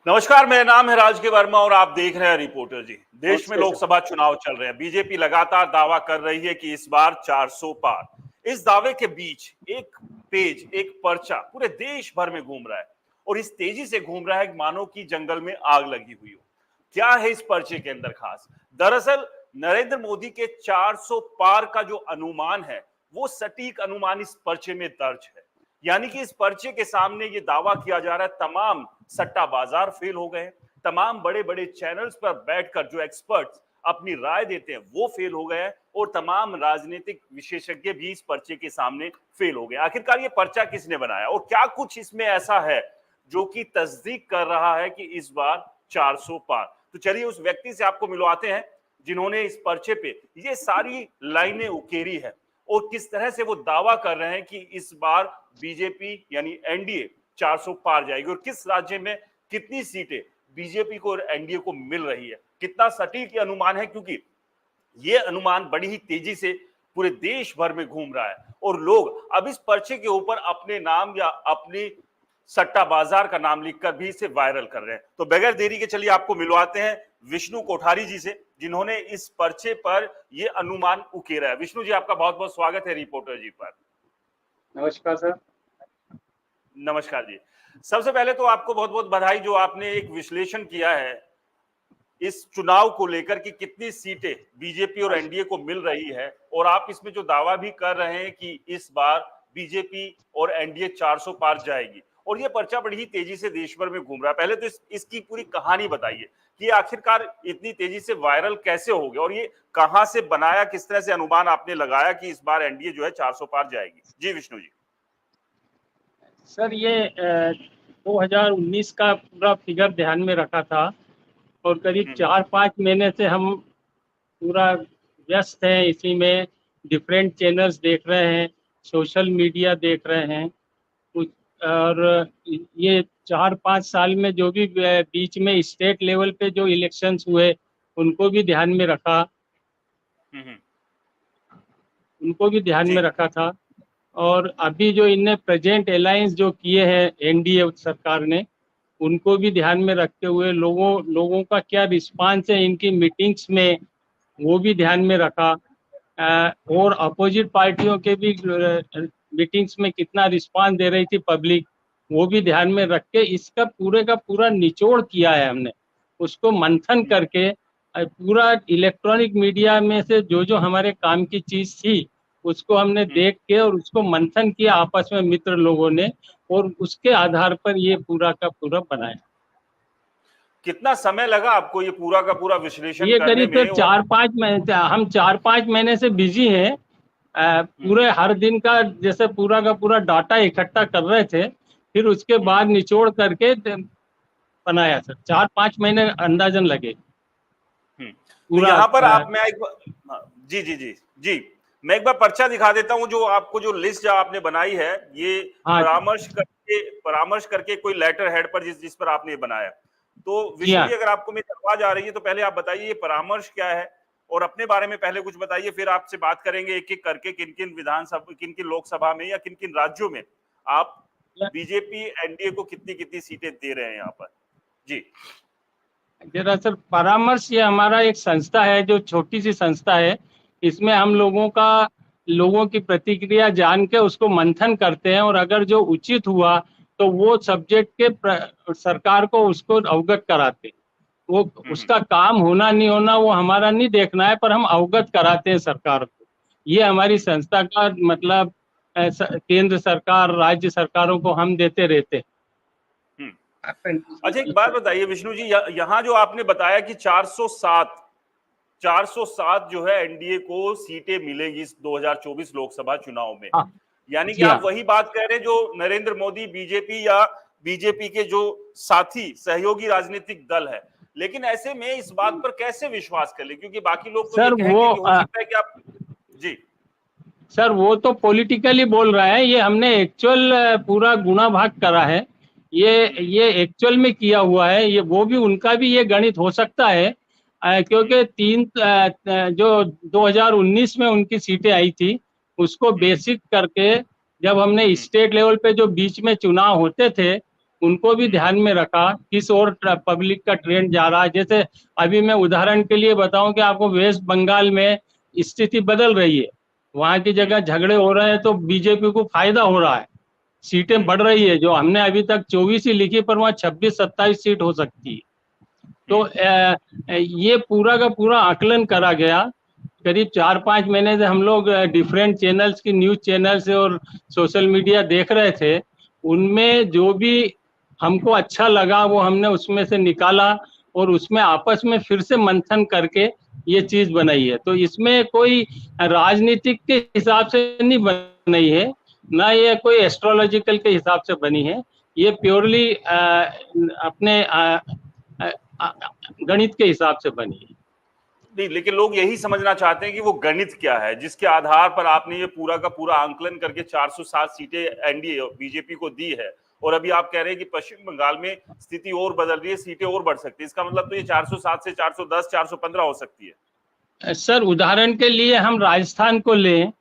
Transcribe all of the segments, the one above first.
नमस्कार, मेरा नाम है राजकीय वर्मा और आप देख रहे हैं रिपोर्टर जी। देश में नमस्ते सर। लोकसभा चुनाव चल रहे हैं। बीजेपी लगातार दावा कर रही है कि इस बार 400 पार। इस दावे के बीच एक पर्चा पूरे देश भर में घूम रहा है और इस तेजी से घूम रहा है मानो कि जंगल में आग लगी हुई हो। क्या है इस पर्चे के अंदर खास? दरअसल नरेंद्र मोदी के 400 पार का जो अनुमान है, वो सटीक अनुमान इस पर्चे में दर्ज है। यानी कि इस पर्चे के सामने ये दावा किया जा रहा है तमाम सट्टा बाजार फेल हो गए, तमाम बड़े बड़े चैनल्स पर बैठकर जो एक्सपर्ट्स अपनी राय देते हैं वो फेल हो गए और तमाम राजनीतिक विशेषज्ञ भी इस पर्चे के सामने फेल हो गए। आखिरकार ये पर्चा किसने बनाया और क्या कुछ इसमें ऐसा है जो कि तस्दीक कर रहा है कि इस बार 400 पार? तो चलिए उस व्यक्ति से आपको मिलवाते हैं जिन्होंने इस पर्चे पे ये सारी लाइनें उकेरी है और किस तरह से वो दावा कर रहे हैं कि इस बार बीजेपी यानी एनडीए 400 पार जाएगी और किस राज्य में कितनी सीटें बीजेपी को और एनडीए को मिल रही है। कितना सटीक ये अनुमान है, क्योंकि ये अनुमान बड़ी ही तेजी से पूरे देश भर में घूम रहा है और लोग अब इस पर्चे के ऊपर अपने नाम या अपनी सट्टा बाजार का नाम लिखकर भी इसे वायरल कर रहे हैं। तो बगैर देरी के चलिए आपको मिलवाते हैं विष्णु कोठारी जी से, जिन्होंने इस पर्चे पर ये अनुमान उकेरा है। विष्णु जी, आपका बहुत बहुत स्वागत है रिपोर्टर जी पर। नमस्कार सर। नमस्कार जी। सबसे पहले तो आपको बहुत बहुत बधाई जो आपने एक विश्लेषण किया है इस चुनाव को लेकर कि कितनी सीटें बीजेपी और एनडीए को मिल रही है और आप इसमें जो दावा भी कर रहे हैं कि इस बार बीजेपी और एनडीए 400 पार जाएगी और ये पर्चा बड़ी ही तेजी से देश भर में घूम रहा है। पहले तो इसकी पूरी कहानी बताइए कि आखिरकार इतनी तेजी से वायरल कैसे हो गया और ये कहां से बनाया, किस तरह से अनुमान आपने लगाया कि इस बार एनडीए जो है 400 पार जाएगी? जी विष्णु जी। सर ये 2019 का पूरा फिगर ध्यान में रखा था और करीब 4-5 महीने से हम पूरा व्यस्त हैं इसी में। डिफरेंट चैनल्स देख रहे हैं, सोशल मीडिया देख रहे हैं कुछ, और ये 4-5 साल में जो भी बीच में स्टेट लेवल पे जो इलेक्शंस हुए उनको भी ध्यान में रखा था। और अभी जो इनने प्रेजेंट अलायंस जो किए हैं एनडीए सरकार ने, उनको भी ध्यान में रखते हुए लोगों का क्या रिस्पांस है इनकी मीटिंग्स में वो भी ध्यान में रखा, और अपोजिट पार्टियों के भी मीटिंग्स में कितना रिस्पांस दे रही थी पब्लिक, वो भी ध्यान में रख के इसका पूरे का पूरा निचोड़ किया है हमने। उसको मंथन करके पूरा इलेक्ट्रॉनिक मीडिया में से जो हमारे काम की चीज थी उसको हमने देख के और उसको मंथन किया आपस में मित्र लोगों ने, और उसके आधार पर ये पूरा का पूरा बनाया। कितना समय लगा आपको ये पूरा का पूरा विश्लेषण ये करने करीब में? 4-5 महीने, हम 4-5 महीने से बिजी हैं। पूरे हर दिन का जैसे पूरा का पूरा डाटा इकट्ठा कर रहे थे, फिर उसके बाद निचोड़ करके बनाया सर। 4-5 महीने अंदाजन लगे। तो यहाँ पर आप मैं एक जी जी जी जी मैं एक बार पर्चा दिखा देता हूँ जो आपको, जो लिस्ट जो आपने बनाई है ये परामर्श करके कोई लेटर हेड पर जिस पर आपने बनाया। तो विष्णु जी, अगर आपको मेरी आवाज आ रही है तो पहले आप बताइए ये परामर्श क्या है और अपने बारे में पहले कुछ बताइए, फिर आपसे बात करेंगे एक एक करके किन किन विधानसभा, किन किन लोकसभा में या किन किन राज्यों में आप बीजेपी एनडीए को कितनी कितनी सीटें दे रहे हैं यहाँ पर। जी दरअसल परामर्श ये हमारा एक संस्था है, जो छोटी सी संस्था है। इसमें हम लोगों की प्रतिक्रिया जान के उसको मंथन करते हैं और अगर जो उचित हुआ तो वो सब्जेक्ट के सरकार को उसको अवगत कराते हैं। वो उसका काम होना नहीं होना वो हमारा नहीं देखना है, पर हम अवगत कराते हैं सरकार को। ये हमारी संस्था का मतलब केंद्र सरकार राज्य सरकारों को हम देते रहते हैं। अच्छा, एक बात बताइए विष्णु जी, यहाँ जो आपने बताया कि 407 जो है एनडीए को सीटें मिलेंगी इस 2024 लोकसभा चुनाव में, यानी कि आप वही बात कह रहे हैं जो नरेंद्र मोदी बीजेपी या बीजेपी के जो साथी सहयोगी राजनीतिक दल है। लेकिन ऐसे में इस बात पर कैसे विश्वास कर ले, क्योंकि बाकी लोग तो ये कहेंगे कि हो सकता है कि आप जी सर वो तो पॉलिटिकली बोल रहा है, ये हमने एक्चुअल पूरा गुणा भाग करा है। ये एक्चुअल में किया हुआ है। ये वो भी उनका भी ये गणित हो सकता है, क्योंकि जो 2019 में उनकी सीटें आई थी उसको बेसिक करके जब हमने स्टेट लेवल पे जो बीच में चुनाव होते थे उनको भी ध्यान में रखा, किस और पब्लिक का ट्रेंड जा रहा है। जैसे अभी मैं उदाहरण के लिए बताऊं कि आपको वेस्ट बंगाल में स्थिति बदल रही है, वहां की जगह झगड़े हो रहे हैं तो बीजेपी को फायदा हो रहा है, सीटें बढ़ रही है। जो हमने अभी तक 24 ही लिखी, पर वहां 26-27 सीट हो सकती है। तो ये पूरा का पूरा आकलन करा गया। करीब 4-5 महीने से हम लोग डिफरेंट चैनल्स की, न्यूज चैनल से और सोशल मीडिया देख रहे थे। उनमें जो भी हमको अच्छा लगा वो हमने उसमें से निकाला और उसमें आपस में फिर से मंथन करके ये चीज बनाई है। तो इसमें कोई राजनीतिक के हिसाब से नहीं बनी है, ना ये कोई एस्ट्रोलॉजिकल के हिसाब से बनी है। ये प्योरली अपने गणित के हिसाब से बनी है। नहीं, लेकिन लोग यही समझना चाहते हैं कि वो गणित क्या है जिसके आधार पर आपने ये पूरा का पूरा आंकलन करके 407 सीटें एनडीए बीजेपी को दी है। और अभी आप कह रहे हैं कि पश्चिम बंगाल में स्थिति और बदल रही है, सीटें और बढ़ सकती है। इसका मतलब तो ये 407 से 410, 415 हो सकती है। सर उदाहरण के लिए हम राजस्थान को लें,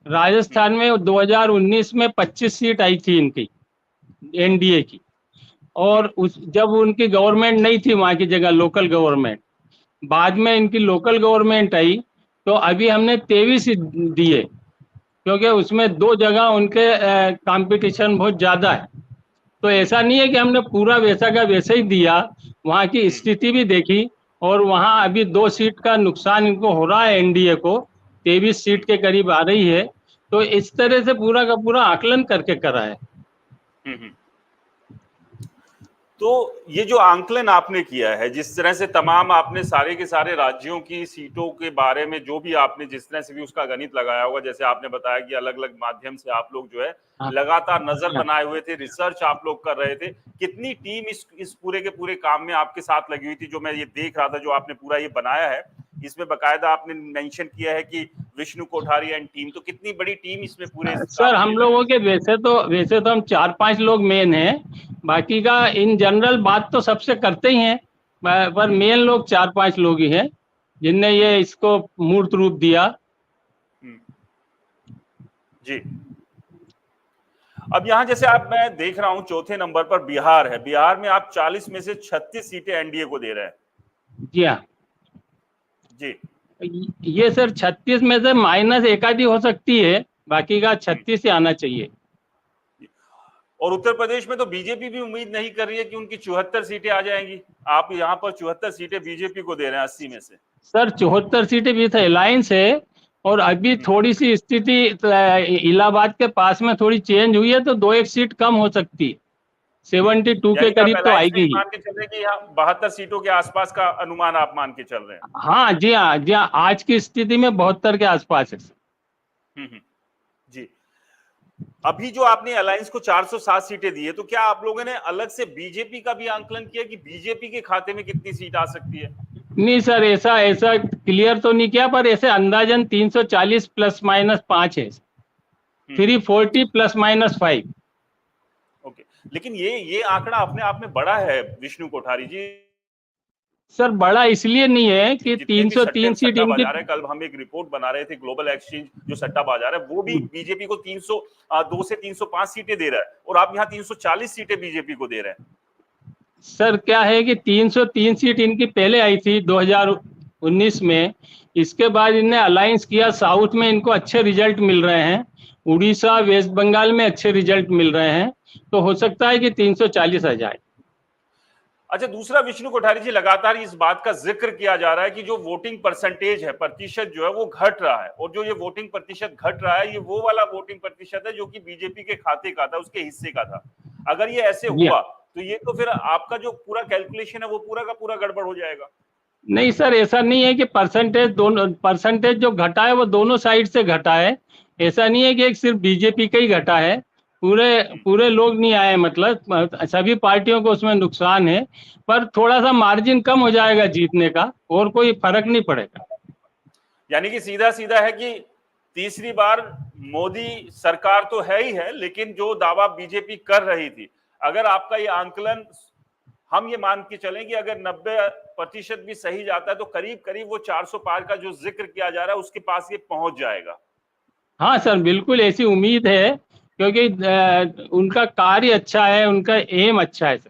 राजस्थान में 2019 में 25 सीट आई थी इनकी, एनडीए की। और उस जब उनकी गवर्नमेंट नहीं थी वहां की जगह, लोकल गवर्नमेंट, बाद में इनकी लोकल गवर्नमेंट आई तो अभी हमने 23 दिए, क्योंकि उसमें 2 जगह उनके कंपटीशन बहुत ज्यादा है। तो ऐसा नहीं है कि हमने पूरा वैसा का वैसा ही दिया, वहां की स्थिति भी देखी। और वहां अभी 2 सीट का नुकसान इनको हो रहा है, एनडीए को 23 सीट के करीब आ रही है। तो इस तरह से पूरा का पूरा आकलन करके करा है। तो ये जो आंकलन आपने किया है, जिस तरह से तमाम आपने सारे के सारे राज्यों की सीटों के बारे में जो भी आपने जिस तरह से भी उसका गणित लगाया होगा, जैसे आपने बताया कि अलग अलग माध्यम से आप लोग जो है लगातार नजर बनाए हुए थे, रिसर्च आप लोग कर रहे थे। कितनी टीम इस पूरे के पूरे काम में आपके साथ लगी हुई थी? जो मैं ये देख रहा था, जो आपने पूरा ये बनाया है, इसमें बकायदा आपने मेंशन किया है कि विष्णु कोठारी एंड टीम, तो कितनी बड़ी टीम इसमें पूरे सर हम लोगों के वैसे तो हम 4-5 लोग मेन हैं, बाकी का इन जनरल बात तो सबसे करते ही हैं, पर मेन लोग 4-5 लोग ही हैं जिनने ये इसको मूर्त रूप दिया। जी। अब यहाँ जैसे आप, मैं देख रहा हूं चौथे नंबर पर बिहार है। बिहार में आप 40 में से 36 सीटें एनडीए को दे रहे हैं। जी हाँ जी। ये सर 36 में से माइनस एक आधी हो सकती है, बाकी का 36 से आना चाहिए। और उत्तर प्रदेश में तो बीजेपी भी उम्मीद नहीं कर रही है कि उनकी 74 सीटें आ जाएंगी। आप यहाँ पर 74 सीटें बीजेपी को दे रहे हैं 80 में से। सर 74 सीटें भी अलायंस है, और अभी थोड़ी सी स्थिति इलाहाबाद के पास में थोड़ी चेंज हुई है, तो 2-1 सीट कम हो सकती है। 72 के करीब तो आएगी ही। मान के चल रहे हैं कि यहाँ 72 सीटों के आसपास का अनुमान आप मान के चल रहे हैं? हाँ जी हाँ जी हाँ, आज की स्थिति में 72 के आसपास है। जी। अभी जो आपने अलायंस को 407 सीटें दी है, तो क्या आप लोगों ने अलग से बीजेपी का भी आंकलन किया कि बीजेपी के खाते में कितनी सीट आ सकती है? नहीं सर, ऐसा क्लियर तो नहीं किया, पर ऐसे अंदाजन 340 ±5 है, 340 ±5। ओके, लेकिन ये आंकड़ा अपने आप में बड़ा है विष्णु कोठारी जी। सर बड़ा इसलिए नहीं है कि 303 सीट इनकी। कल हम एक रिपोर्ट बना रहे थे, ग्लोबल एक्सचेंज जो सट्टा बाजार है वो भी बीजेपी को 302 से 305 सीटें दे रहा है, और आप यहाँ 340 सीटें बीजेपी को दे रहे हैं। सर क्या है कि 303 सीट इनकी पहले आई थी 2019 में, इसके बाद इनने अलायंस किया, साउथ में इनको अच्छे रिजल्ट मिल रहे हैं, उड़ीसा वेस्ट बंगाल में अच्छे रिजल्ट मिल रहे हैं, तो हो सकता है कि 340 आ जाए। अच्छा, दूसरा विष्णु कोठारी जी, लगातार इस बात का जिक्र किया जा रहा है कि जो वोटिंग परसेंटेज है, प्रतिशत जो है वो घट रहा है, और जो ये वोटिंग प्रतिशत घट रहा है, ये वो वाला वोटिंग प्रतिशत है जो कि बीजेपी के खाते का था, उसके हिस्से का था। अगर ये ऐसे हुआ तो ये तो फिर आपका जो पूरा कैलकुलेशन है वो पूरा का पूरा गड़बड़ हो जाएगा। नहीं सर, ऐसा नहीं है कि परसेंटेज जो घटा है वो दोनों साइड से घटा है। ऐसा नहीं है कि एक सिर्फ बीजेपी का ही घटा है, पूरे लोग नहीं आए, मतलब सभी पार्टियों को उसमें नुकसान है, पर थोड़ा सा मार्जिन कम हो जाएगा जीतने का, और कोई फर्क नहीं पड़ेगा। यानी कि सीधा सीधा है कि तीसरी बार मोदी सरकार तो है ही है, लेकिन जो दावा बीजेपी कर रही थी, अगर आपका ये आंकलन हम ये मान के चलें कि अगर 90% भी सही जाता है, तो करीब करीब वो 400 पार का जो जिक्र किया जा रहा है उसके पास ये पहुंच जाएगा। हाँ सर, बिल्कुल ऐसी उम्मीद है, क्योंकि उनका कार्य अच्छा है, उनका एम अच्छा है सर।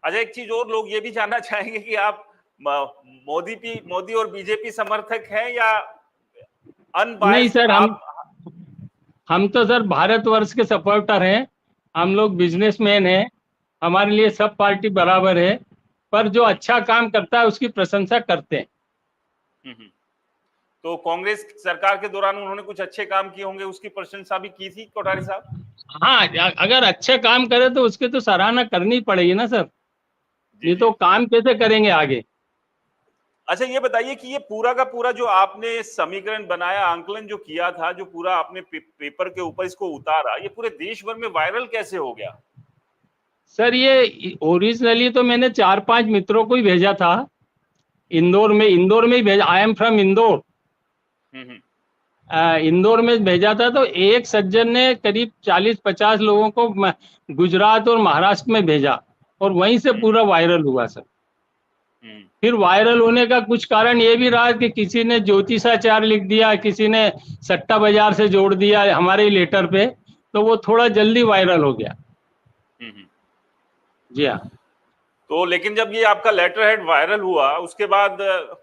अच्छा, एक चीज और लोग ये भी जानना चाहेंगे कि आप मोदी और बीजेपी समर्थक हैं या नहीं अनबायस्ड सर, आप? हम तो सर भारतवर्ष के सपोर्टर हैं, हम लोग बिजनेसमैन हैं, हमारे लिए सब पार्टी बराबर है, पर जो अच्छा काम करता है उसकी प्रशंसा करते हैं। तो कांग्रेस सरकार के दौरान उन्होंने कुछ अच्छे काम किए होंगे, उसकी प्रशंसा भी की थी कोठारी साहब? हाँ, अगर अच्छे काम करे तो उसकी तो सराहना करनी पड़ेगी ना सर, नहीं तो काम कैसे करेंगे आगे। अच्छा, ये बताइए कि ये पूरा का पूरा जो आपने समीकरण बनाया, आंकलन जो किया था, जो पूरा आपने पेपर के ऊपर इसको उतारा, ये पूरे देश भर में वायरल कैसे हो गया? सर ये ओरिजिनली तो मैंने 4-5 मित्रों को ही भेजा था, इंदौर में ही भेजा। I am from Indore. Indore में भेजा था, तो एक सज्जन ने करीब 40-50 लोगों को गुजरात और महाराष्ट्र में भेजा, और वहीं से पूरा वायरल हुआ सर। फिर वायरल होने का कुछ कारण ये भी रहा कि किसी ने ज्योतिषाचार लिख दिया, किसी ने सट्टा बाजार से जोड़ दिया हमारे लेटर पे, तो वो थोड़ा जल्दी वायरल हो गया। जी हाँ। तो लेकिन जब ये आपका लेटर हेड वायरल हुआ, उसके बाद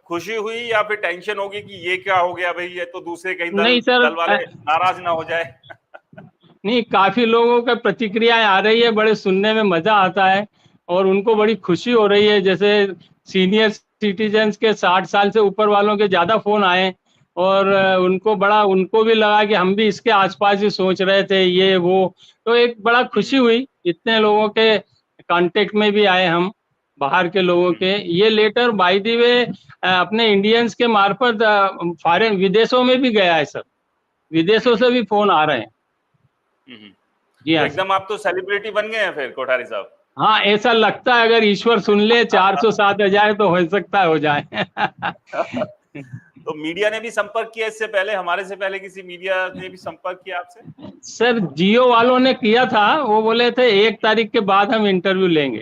खुशी हुई या फिर टेंशन होगी कि ये क्या हो गया भाई, ये तो दूसरे कहीं नहीं सर, दल वाले नाराज ना हो जाए? नहीं, काफी लोगों का प्रतिक्रियाएं आ रही है, बड़े सुनने में मजा आता है और उनको बड़ी खुशी हो रही है। जैसे सीनियर सिटीजन्स के 60 साल से ऊपर वालों के ज्यादा फोन आए, और उनको भी लगा कि हम भी इसके आसपास ही सोच रहे थे ये वो, तो एक बड़ा खुशी हुई। इतने लोगों के कांटेक्ट में भी आए हम, बाहर के लोगों के। ये लेटर बाय द वे अपने इंडियंस के मार्फत फॉरेन विदेशों में भी गया है सर, विदेशों से भी फोन आ रहे हैं। जी तो हाँ, एकदम आप तो सेलिब्रिटी बन गए हैं फिर कोठारी साहब। हाँ, ऐसा लगता है, अगर ईश्वर सुन ले 407 हजार तो हो सकता है हो जाए। तो मीडिया ने भी संपर्क किया इससे पहले, हमारे से पहले किसी मीडिया ने भी संपर्क किया आपसे? सर जियो वालों ने किया था, वो बोले थे 1 तारीख के बाद हम इंटरव्यू लेंगे।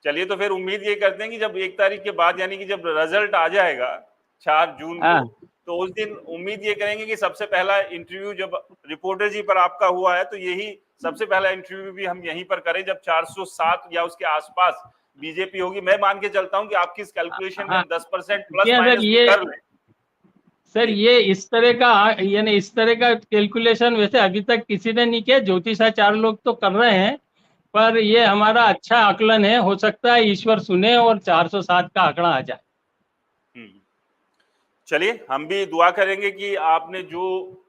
चलिए, तो फिर उम्मीद ये करते हैं कि जब 1 तारीख के बाद, यानी कि जब रिजल्ट आ जाएगा 4 जून को, तो उस दिन उम्मीद ये करेंगे कि सबसे पहला इंटरव्यू जब रिपोर्टर जी पर आपका हुआ है, तो यही सबसे पहला इंटरव्यू भी हम यहीं पर करें जब 407 या उसके आसपास बीजेपी होगी। मैं मान के चलता हूं कि आपकी इस कैलकुलेशन में 10% प्लस माइनस भी कर लें। सर ये इस तरह का, यानी इस तरह का कैलकुलेशन वैसे अभी तक किसी ने नहीं किया, ज्योतिषाचार्य लोग तो कर रहे हैं, पर ये हमारा अच्छा आकलन है। हो सकता है ईश्वर सुने और 407 का आंकड़ा आ जाए। चलिए, हम भी दुआ करेंगे कि आपने जो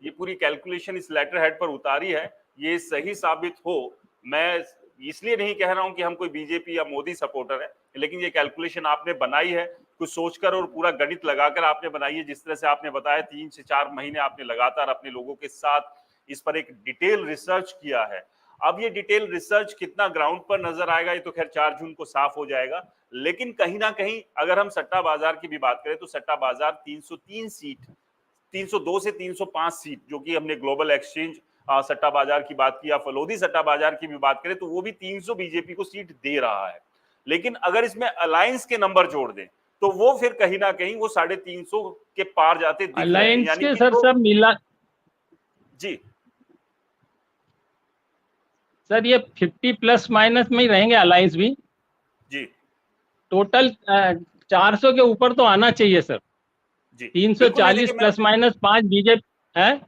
ये पूरी कैलकुलेशन इस लेटर हेड पर उतारी है, ये सही साबित हो। मैं इसलिए नहीं कह रहा हूं कि हम कोई बीजेपी या मोदी सपोर्टर है, लेकिन ये कैलकुलेशन आपने बनाई है कुछ सोचकर और पूरा गणित लगाकर आपने बनाई है। जिस तरह से आपने बताया 3 से 4 महीने आपने लगातार अपने लोगों के साथ इस पर एक डिटेल रिसर्च किया है। अब ये डिटेल रिसर्च कितना ग्राउंड पर नजर आएगा, ये तो खैर 4 जून को साफ हो जाएगा। लेकिन कहीं ना कहीं अगर हम सट्टा बाजार की भी बात करें, तो सट्टा बाजार 303 सीट, 302 से 305 सीट, जो कि हमने ग्लोबल एक्सचेंज सट्टा बाजार की बात की या फलोदी सट्टा बाजार की भी बात करें, तो वो भी 300 बीजेपी को सीट दे रहा है। लेकिन अगर इसमें अलायंस के नंबर जोड़ दें, तो वो फिर कहीं ना कहीं वो 350 के पार जाते दिख रहे हैं। अलायंस के सर सब मिला जी सर, ये 50 प्लस माइनस में ही रहेंगे अलायंस भी। जी टोटल 400 के ऊपर तो आना चाहिए सर जी, 340 प्लस माइनस 5 बीजेपी है।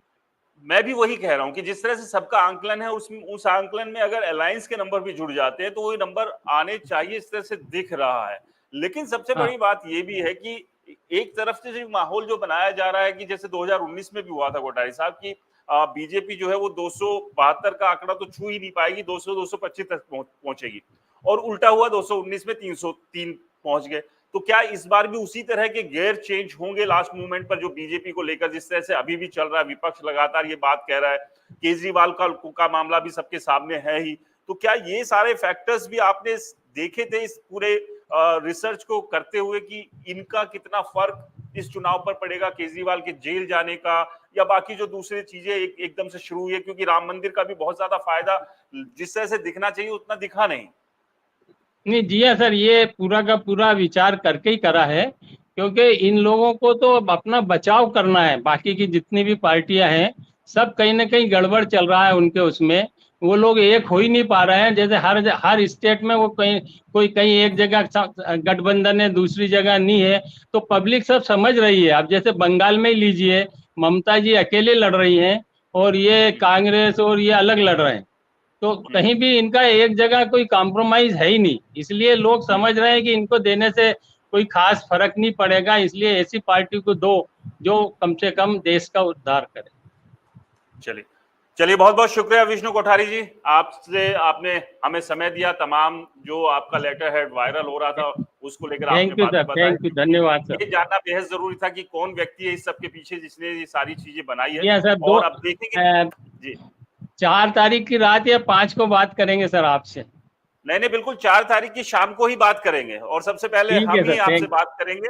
मैं भी वही कह रहा हूं कि जिस तरह से सबका आंकलन है, उस आंकलन में अगर अलायंस के नंबर भी जुड़ जाते हैं, तो वो नंबर आने चाहिए, इस तरह से दिख रहा है। लेकिन सबसे बड़ी बात ये भी है कि एक तरफ से जो माहौल जो बनाया जा रहा है कि जैसे 2019 में भी हुआ था कोठारी साहब की बीजेपी जो है वो 272 का आंकड़ा तो छू ही नहीं पाएगी, 200-225 तक पहुंचेगी, और उल्टा हुआ 219 में 303 पहुंच गए। तो क्या इस बार भी उसी तरह के गेयर चेंज होंगे लास्ट मोमेंट पर, जो बीजेपी को लेकर जिस तरह से अभी भी चल रहा है, विपक्ष लगातार ये बात कह रहा है, केजरीवाल का मामला भी सबके सामने है ही। तो क्या ये सारे फैक्टर्स भी आपने देखे थे इस पूरे रिसर्च को करते हुए कि इनका कितना फर्क इस चुनाव पर पड़ेगा, केजरीवाल के जेल जाने का या बाकी जो दूसरी चीजें एकदम से शुरू हुई है? क्योंकि राम मंदिर का भी बहुत ज्यादा फायदा जिस तरह से दिखना चाहिए उतना दिखा नहीं। नहीं जी हाँ सर, ये पूरा का पूरा विचार करके ही करा है, क्योंकि इन लोगों को तो अपना बचाव करना है। बाकी की जितनी भी पार्टियां हैं सब कहीं ना कहीं गड़बड़ चल रहा है उनके उसमें। वो लोग एक हो ही नहीं पा रहे हैं। जैसे हर स्टेट में वो कोई कहीं एक जगह गठबंधन है, दूसरी जगह नहीं है। तो पब्लिक सब समझ रही है। अब जैसे बंगाल में ही लीजिए, ममता जी अकेले लड़ रही हैं और ये कांग्रेस और ये अलग लड़ रहे हैं। तो कहीं भी इनका एक जगह कोई कॉम्प्रोमाइज है ही नहीं। इसलिए लोग समझ रहे हैं कि इनको देने से कोई खास फर्क नहीं पड़ेगा। इसलिए ऐसी पार्टी को दो जो कम से कम देश का उद्धार करे। चलिए चलिए, बहुत बहुत शुक्रिया विष्णु कोठारी जी, आपने हमें समय दिया। तमाम जो आपका लेटर हेड वायरल हो रहा था उसको लेकर आपने थैंक यू बातें सर, बताई, थैंक यू, धन्यवाद क्योंकि सर। ये जानना बेहद जरूरी था कि कौन व्यक्ति है इस सब के पीछे जिसने ये सारी चीजें बनाई है। जी हाँ सर, और अब देखेंगे। जी 4 तारीख की रात या 5 को बात करेंगे सर आपसे। नहीं नहीं, बिल्कुल 4 तारीख की शाम को ही बात करेंगे और सबसे पहले ठीक है हम ही सर, आपसे बात करेंगे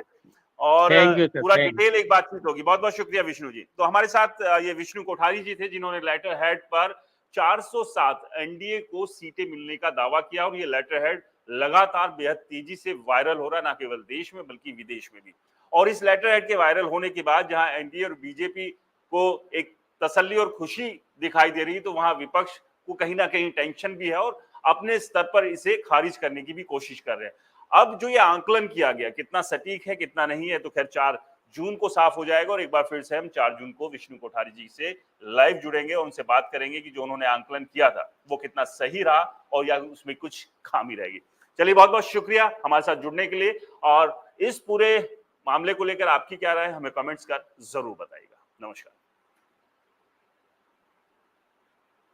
और थैंक यू सर, पूरा थैंक डिटेल एक बातचीत होगी। बहुत बहुत शुक्रिया विष्णु जी। तो हमारे साथ ये विष्णु कोठारी जी थे जिन्होंने लेटर हेड पर 407 एनडीए को सीटें मिलने का दावा किया और ये लेटर हेड लगातार बेहद तेजी से वायरल हो रहा है, ना केवल देश में बल्कि विदेश में भी। और इस लेटर हेड के वायरल होने के बाद जहां एनडीए और बीजेपी को एक तसल्ली और खुशी दिखाई दे रही है, तो वहां विपक्ष को कहीं ना कहीं टेंशन भी है और अपने स्तर पर इसे खारिज करने की भी कोशिश कर रहे हैं। अब जो ये आंकलन किया गया कितना सटीक है कितना नहीं है, तो खैर 4 जून को साफ हो जाएगा और एक बार फिर से हम 4 जून को विष्णु कोठारी जी से लाइव जुड़ेंगे और उनसे बात करेंगे कि जो उन्होंने आंकलन किया था वो कितना सही रहा और या उसमें कुछ खामी रहेगी। चलिए, बहुत बहुत शुक्रिया हमारे साथ जुड़ने के लिए और इस पूरे मामले को लेकर आपकी क्या राय है हमें कमेंट्स कर जरूर बताइएगा। नमस्कार।